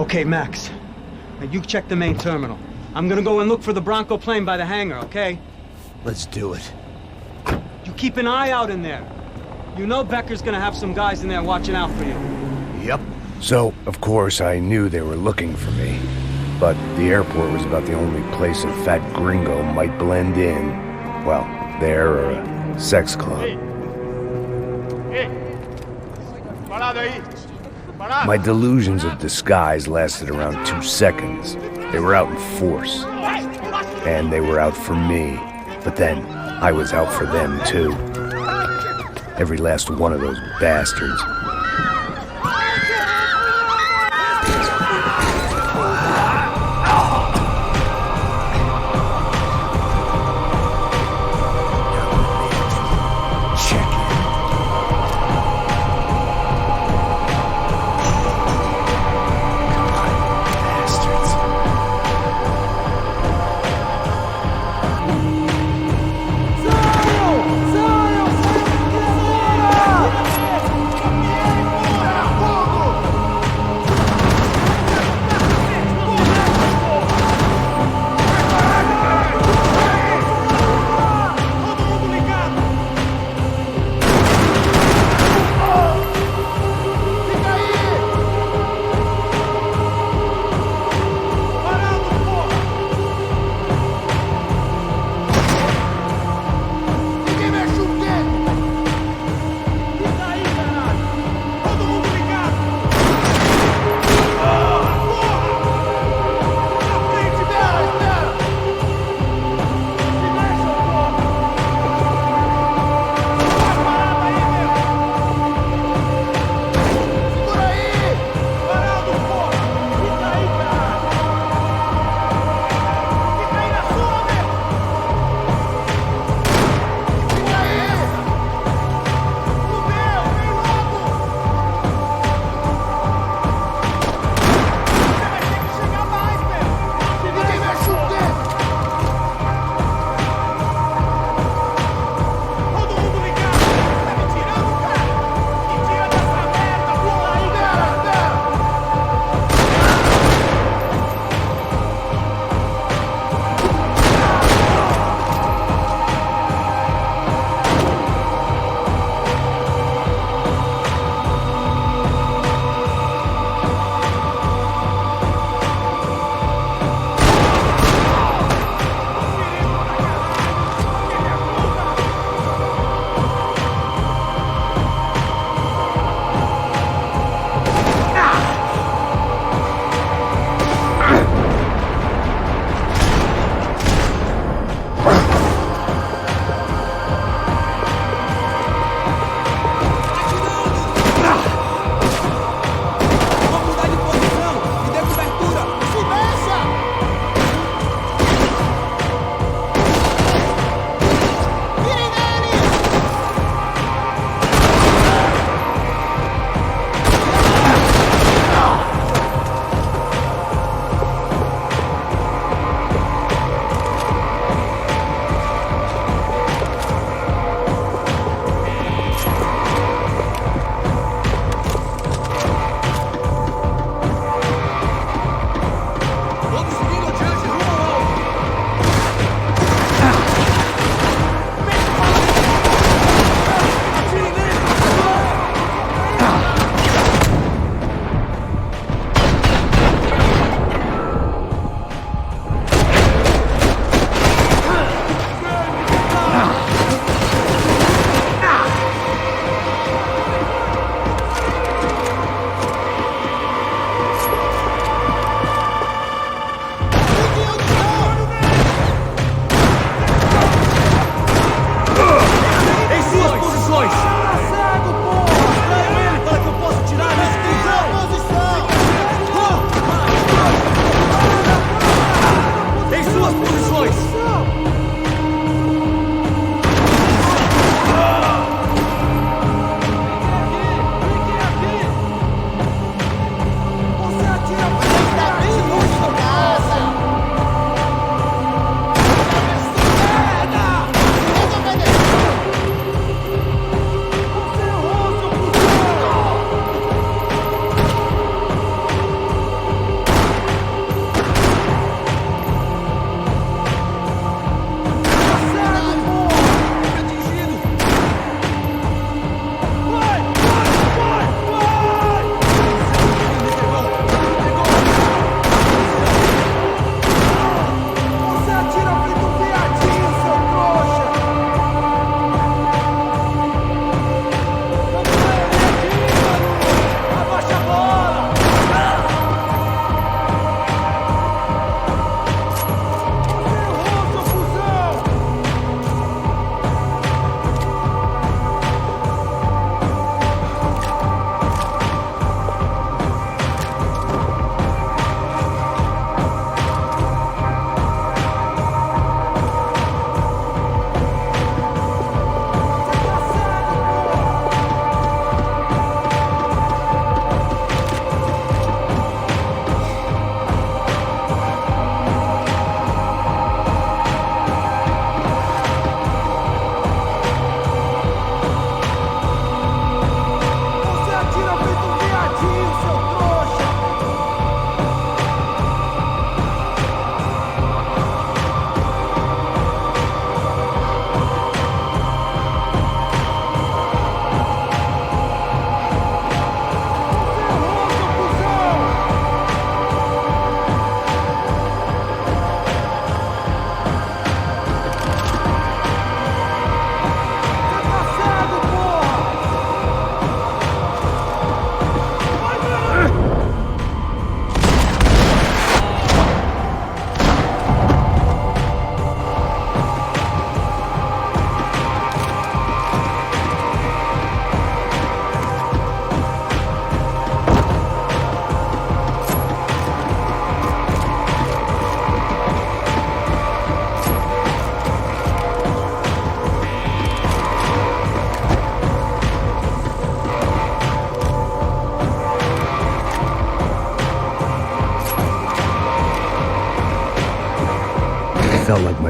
Okay, Max. Now you check the main terminal. I'm gonna go and look for the Bronco plane by the hangar, okay? Let's do it. You keep an eye out in there. You know Becker's gonna have some guys in there watching out for you. Yep. So, of course, I knew they were looking for me. But the airport was about the only place a fat gringo might blend in. Well, there or a sex club. My delusions of disguise lasted around 2 seconds. They were out in force. And they were out for me. But then, I was out for them too. Every last one of those bastards.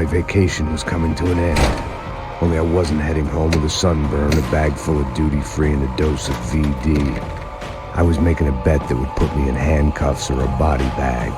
vacation was coming to an end. Only I wasn't heading home with a sunburn, a bag full of duty-free, and a dose of VD. I was making a bet that would put me in handcuffs or a body bag.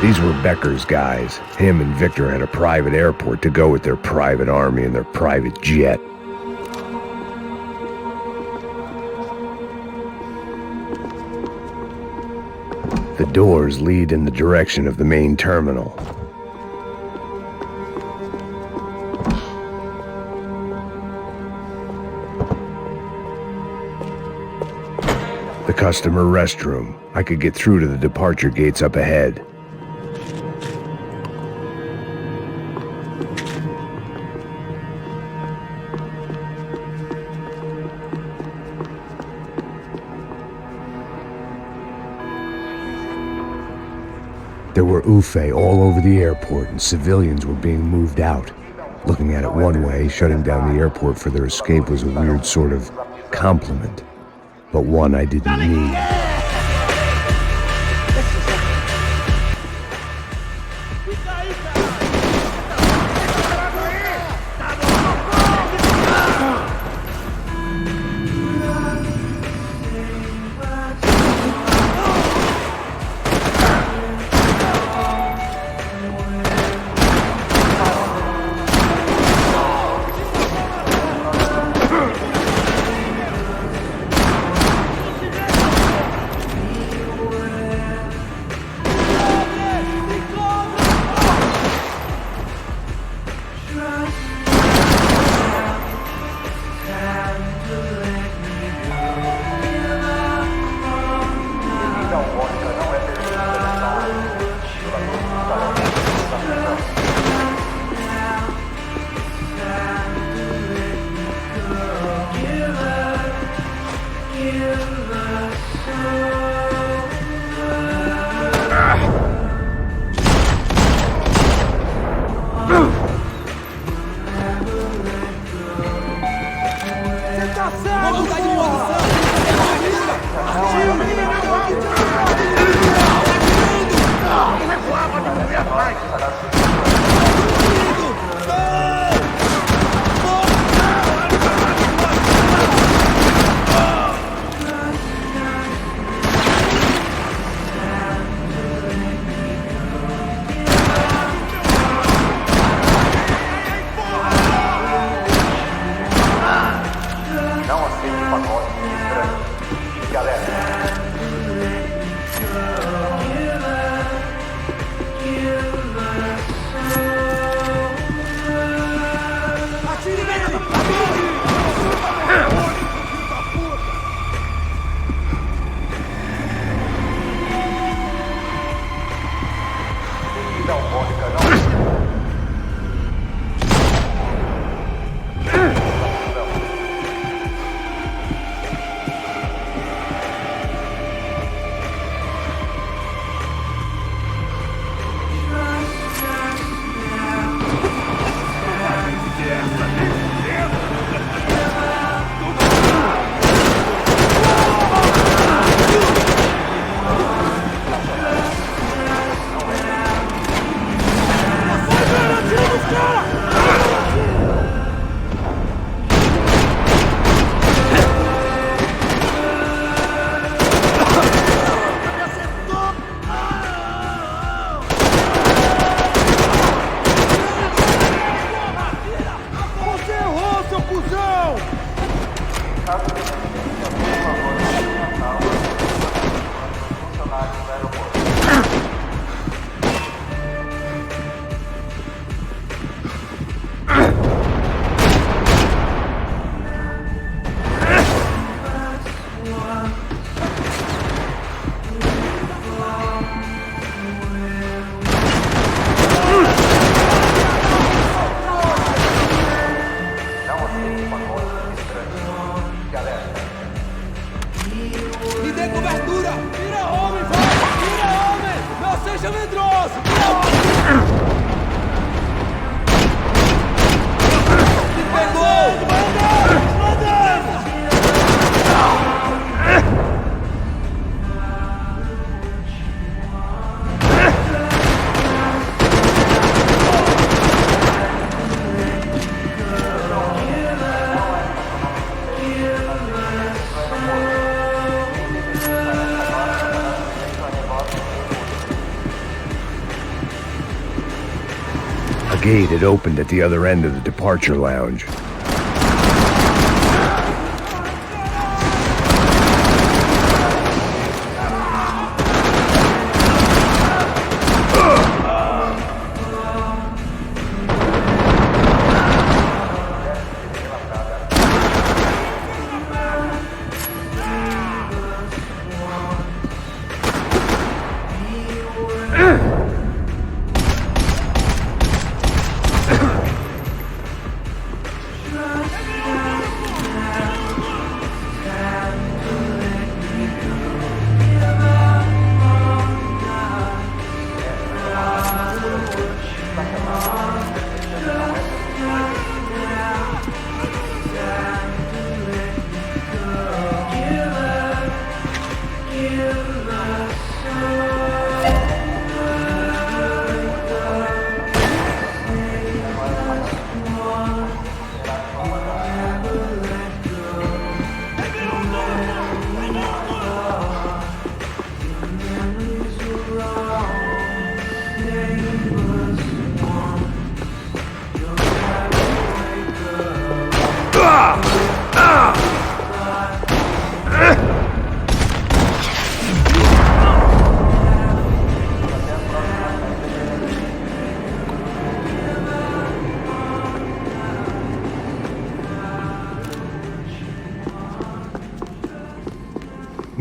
These were Becker's guys. Him and Victor had a private airport to go with their private army and their private jet. The doors lead in the direction of the main terminal. The customer restroom. I could get through to the departure gates up ahead. There were UFE all over the airport, and civilians were being moved out. Looking at it one way, shutting down the airport for their escape was a weird sort of compliment, but one I didn't need. A gate had opened at the other end of the departure lounge.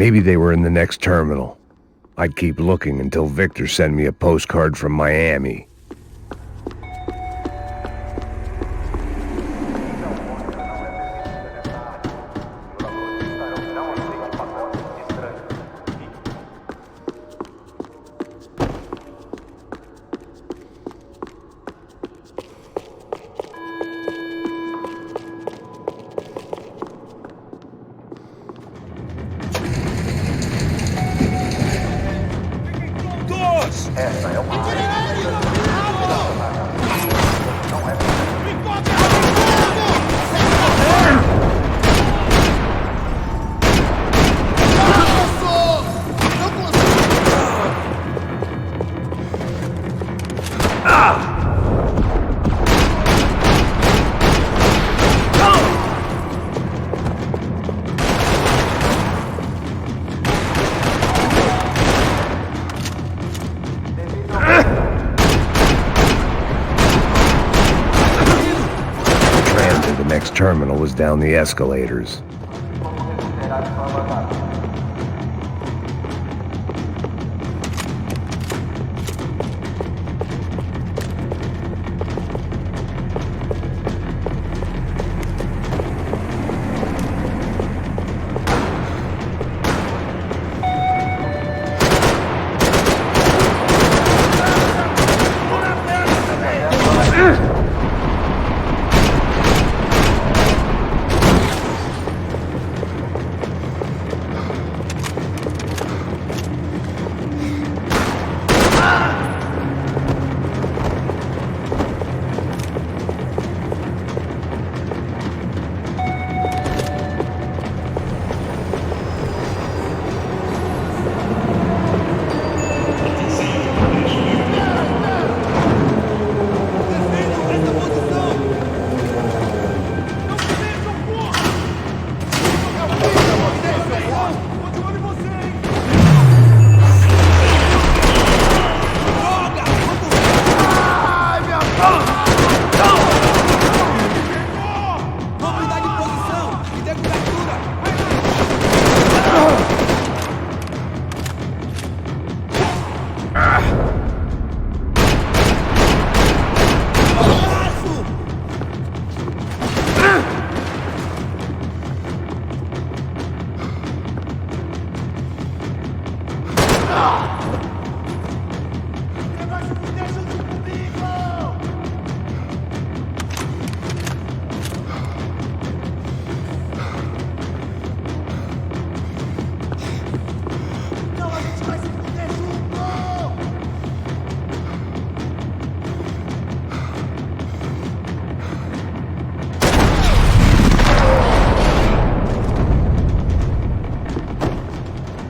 Maybe they were in the next terminal. I'd keep looking until Victor sent me a postcard from Miami. Terminal was down the escalators.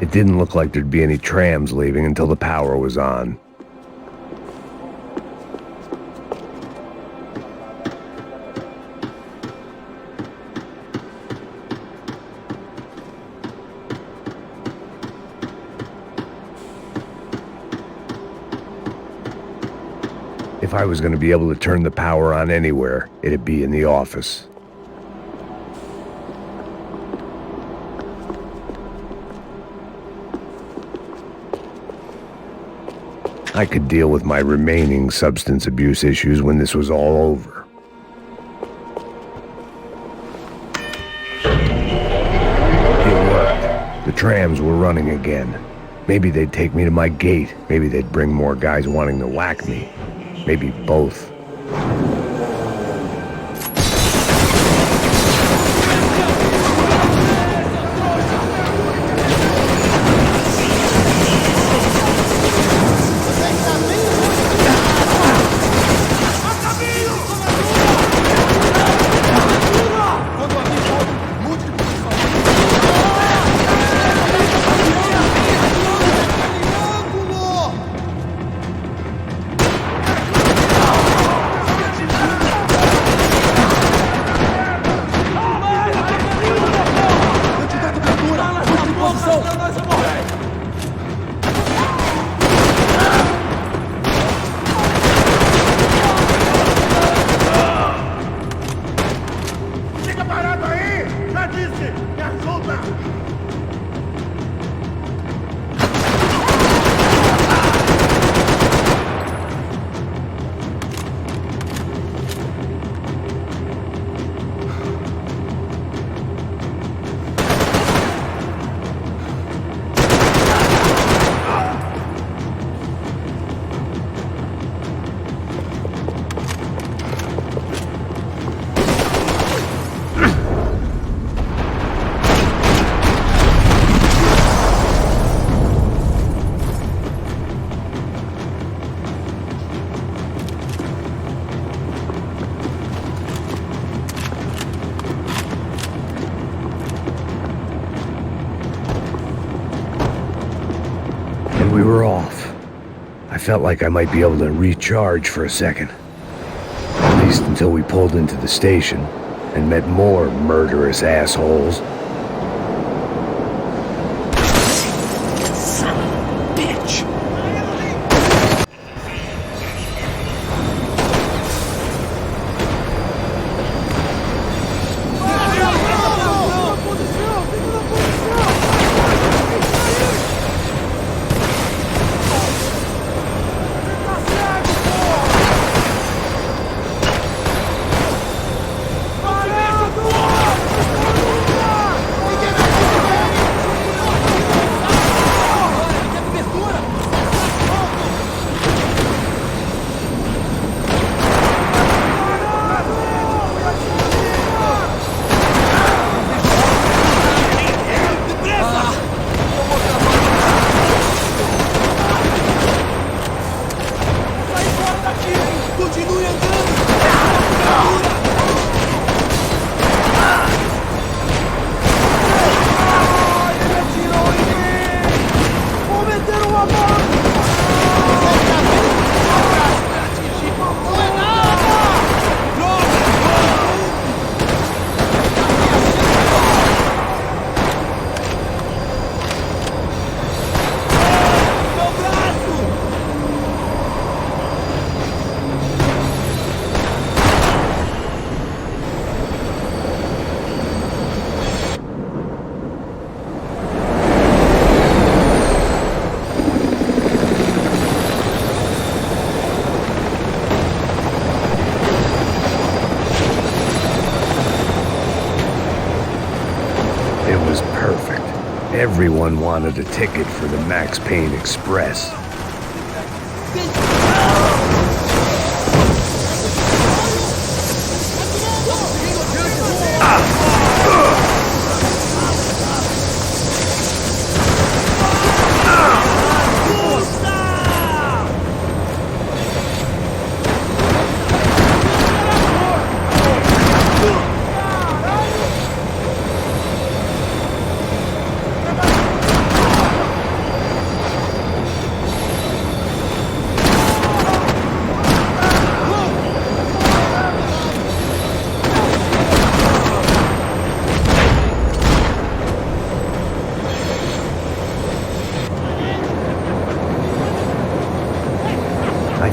It didn't look like there'd be any trams leaving until the power was on. If I was going to be able to turn the power on anywhere, it'd be in the office. I could deal with my remaining substance abuse issues when this was all over. It worked. The trams were running again. Maybe they'd take me to my gate. Maybe they'd bring more guys wanting to whack me. Maybe both. We were off. I felt like I might be able to recharge for a second. At least until we pulled into the station and met more murderous assholes. Son of a bitch! Everyone wanted a ticket for the Max Payne Express.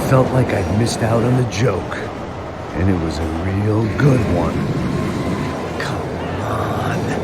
felt like I'd missed out on the joke. And it was a real good one. Come on.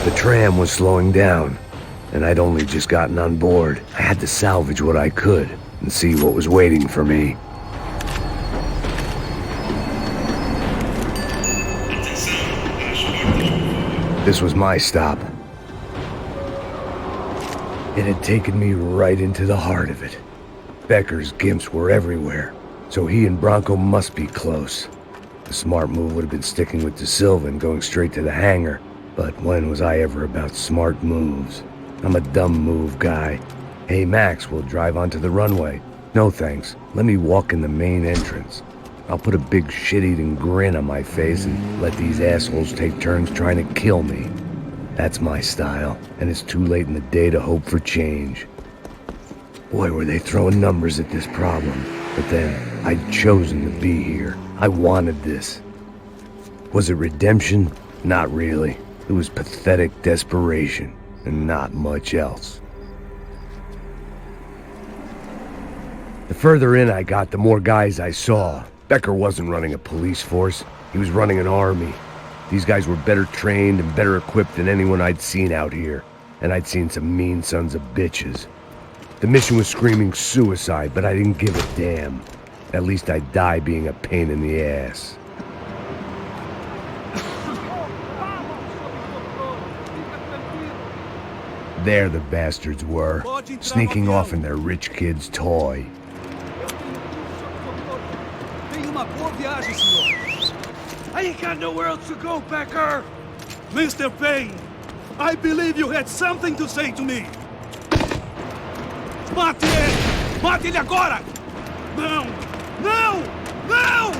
The tram was slowing down, and I'd only just gotten on board. I had to salvage what I could and see what was waiting for me. This was my stop. It had taken me right into the heart of it. Becker's gimps were everywhere, so he and Branco must be close. The smart move would have been sticking with De Silva and going straight to the hangar. But when was I ever about smart moves? I'm a dumb move guy. Hey Max, we'll drive onto the runway. No thanks, let me walk in the main entrance. I'll put a big shit-eating grin on my face and let these assholes take turns trying to kill me. That's my style, and it's too late in the day to hope for change. Boy, were they throwing numbers at this problem. But then, I'd chosen to be here. I wanted this. Was it redemption? Not really. It was pathetic desperation, and not much else. The further in I got, the more guys I saw. Becker wasn't running a police force. He was running an army. These guys were better trained and better equipped than anyone I'd seen out here. And I'd seen some mean sons of bitches. The mission was screaming suicide, but I didn't give a damn. At least I'd die being a pain in the ass. There the bastards were, sneaking off in their rich kid's toy. I ain't got nowhere else to go, Becker! Mr. Payne, I believe you had something to say to me. Mate ele! Mate ele agora! Não! Não! Não!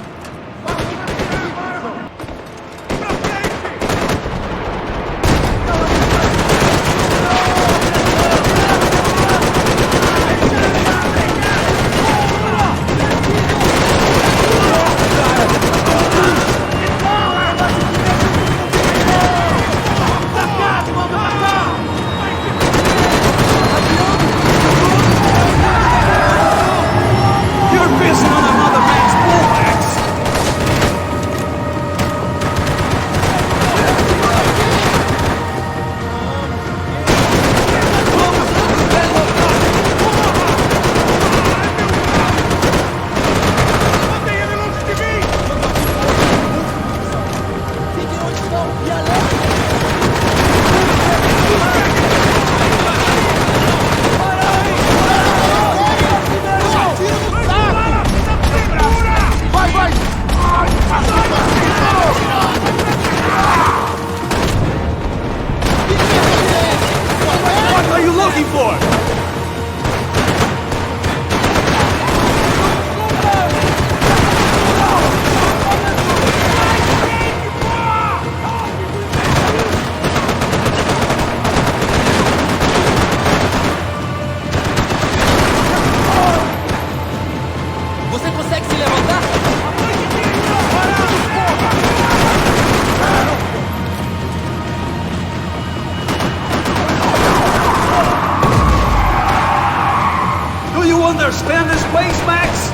understand this place, Max?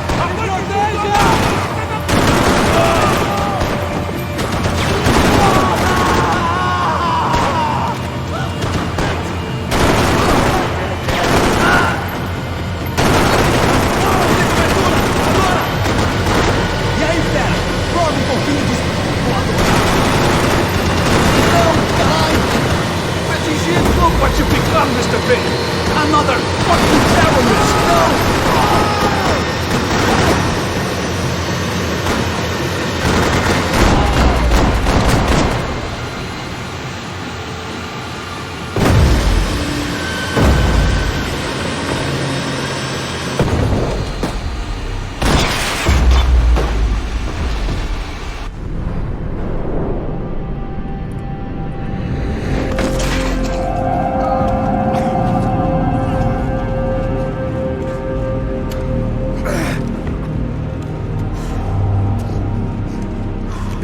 What you become, Mr. Payne? Another fucking terrorist! No!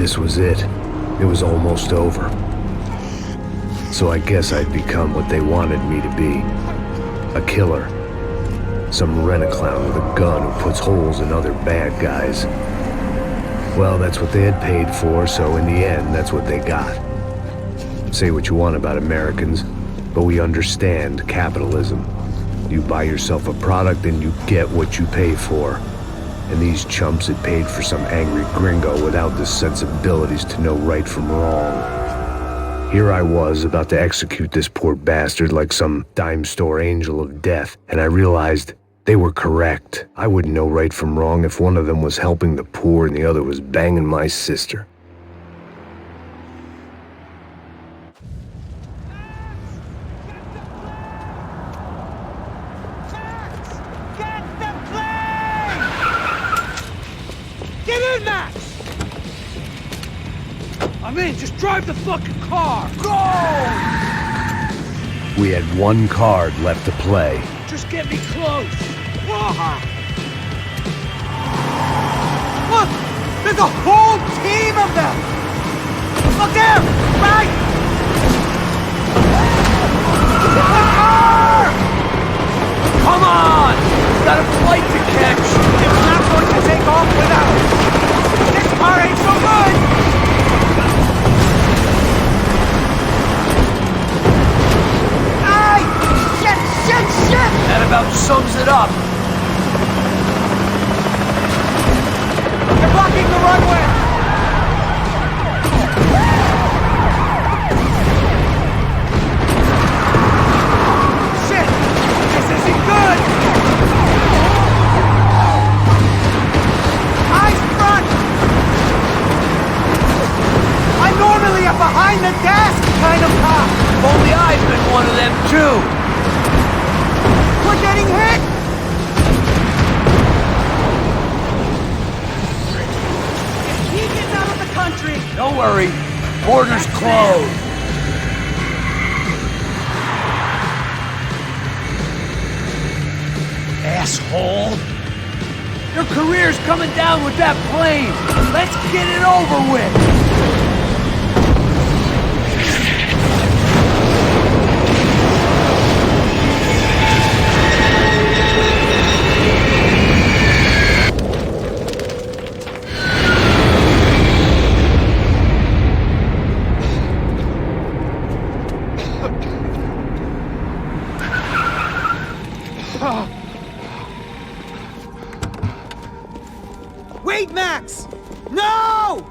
This was it. It was almost over. So I guess I'd become what they wanted me to be. A killer. Some rent-a-clown with a gun who puts holes in other bad guys. Well, that's what they had paid for, so in the end, that's what they got. Say what you want about Americans, but we understand capitalism. You buy yourself a product and you get what you pay for. And these chumps had paid for some angry gringo without the sensibilities to know right from wrong. Here I was about to execute this poor bastard like some dime store angel of death, and I realized they were correct. I wouldn't know right from wrong if one of them was helping the poor and the other was banging my sister. I'm in, just drive the fucking car! Go! We had one card left to play. Just get me close! Whoa. Look! There's a whole team of them! Look there! Right! Come on! We've got a flight to catch! It's not going to take off without us! This car ain't so good! Shit! That about sums it up. They're blocking the runway! Shit! This isn't good! Eyes front! I'm normally a behind-the-desk kind of cop! Only I've been one of them, too. We're getting hit! If he gets out of the country... Don't worry. Borders closed. Asshole. Your career's coming down with that plane. Let's get it over with. Wait, Max! No!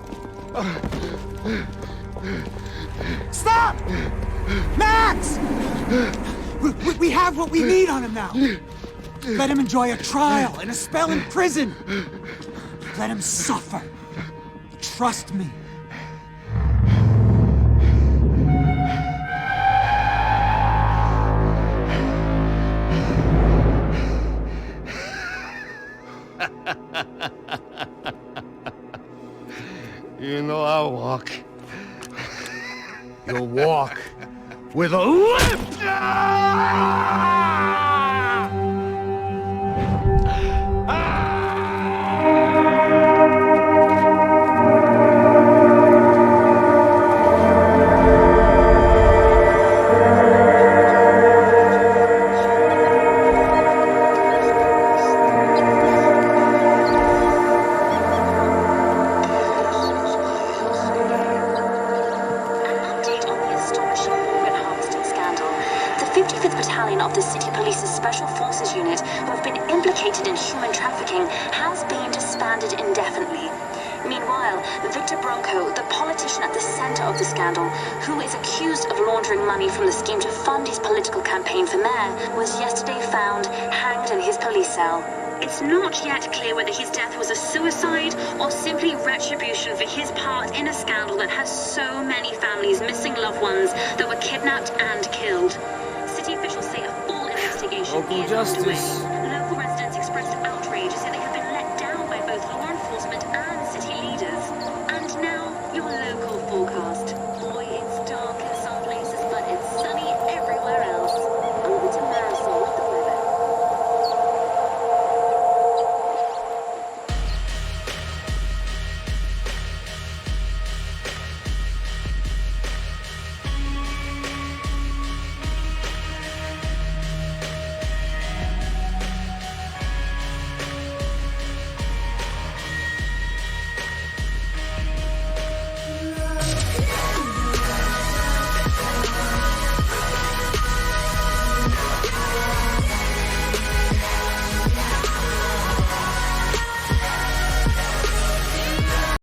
Stop! Max! We have what we need on him now. Let him enjoy a trial and a spell in prison. Let him suffer. Trust me. You know I'll walk. You'll walk with a limp! Of the City Police's Special Forces Unit, who have been implicated in human trafficking, has been disbanded indefinitely. Meanwhile, Victor Branco, the politician at the center of the scandal, who is accused of laundering money from the scheme to fund his political campaign for mayor, was yesterday found hanged in his police cell. It's not yet clear whether his death was a suicide or simply retribution for his part in a scandal that has so many families missing loved ones that were kidnapped and killed. City officials say a full investigation Local is justice. underway.